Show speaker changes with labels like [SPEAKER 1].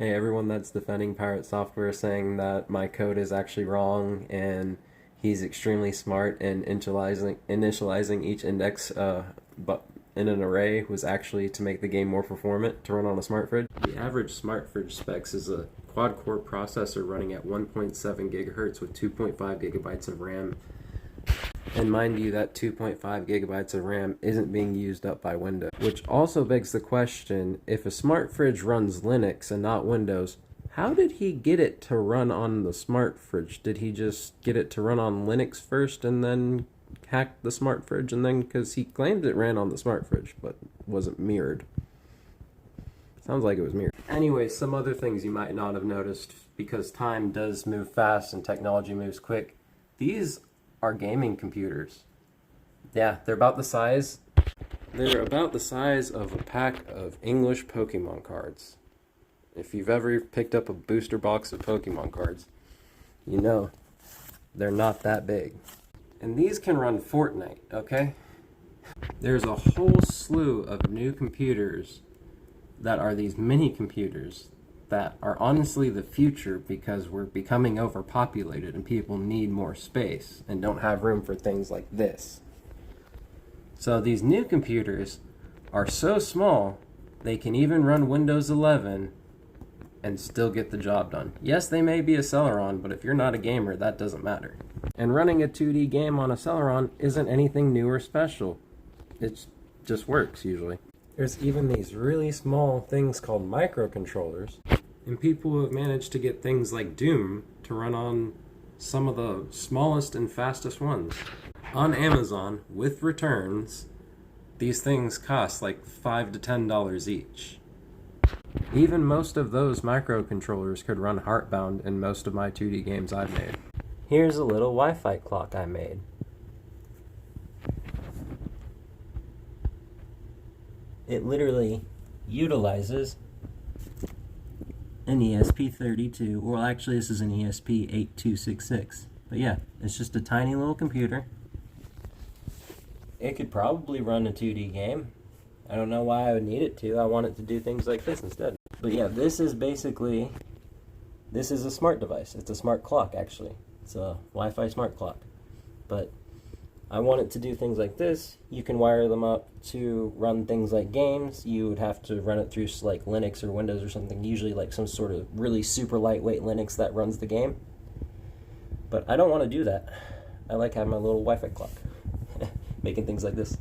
[SPEAKER 1] Hey, everyone that's defending Pirate Software saying that my code is actually wrong and he's extremely smart and initializing each index but in an array was actually to make the game more performant to run on a smart fridge. The average smart fridge specs is a quad-core processor running at 1.7 gigahertz with 2.5 gigabytes of RAM. And mind you, that 2.5 gigabytes of RAM isn't being used up by Windows. Which also begs the question, if a smart fridge runs Linux and not Windows, how did he get it to run on the smart fridge? Did he just get it to run on Linux first and then hack the smart fridge? And then, because he claimed it ran on the smart fridge, but wasn't mirrored. Sounds like it was mirrored. Anyway, some other things you might not have noticed, because time does move fast and technology moves quick. These are gaming computers. Yeah, they're about the size of a pack of English Pokemon cards. If you've ever picked up a booster box of Pokemon cards, you know they're not that big. And these can run Fortnite, okay? There's a whole slew of new computers that are these mini computers that are honestly the future, because we're becoming overpopulated and people need more space and don't have room for things like this. So these new computers are so small they can even run Windows 11 and still get the job done. Yes, they may be a Celeron, but if you're not a gamer, that doesn't matter. And running a 2D game on a Celeron isn't anything new or special. It just works usually. There's even these really small things called microcontrollers, and people have managed to get things like Doom to run on some of the smallest and fastest ones. On Amazon, with returns, these things cost like $5 to $10 each. Even most of those microcontrollers could run Heartbound in most of my 2D games I've made. Here's a little Wi-Fi clock I made. It literally utilizes an ESP32, well actually this is an ESP8266. But yeah, it's just a tiny little computer. It could probably run a 2D game. I don't know why I would need it to. I want it to do things like this instead. But yeah, this is a smart device. It's a smart clock actually. It's a Wi-Fi smart clock. But I want it to do things like this. You can wire them up to run things like games. You would have to run it through like Linux or Windows or something, usually like some sort of really super lightweight Linux that runs the game. But I don't want to do that. I like having my little Wi-Fi clock, making things like this.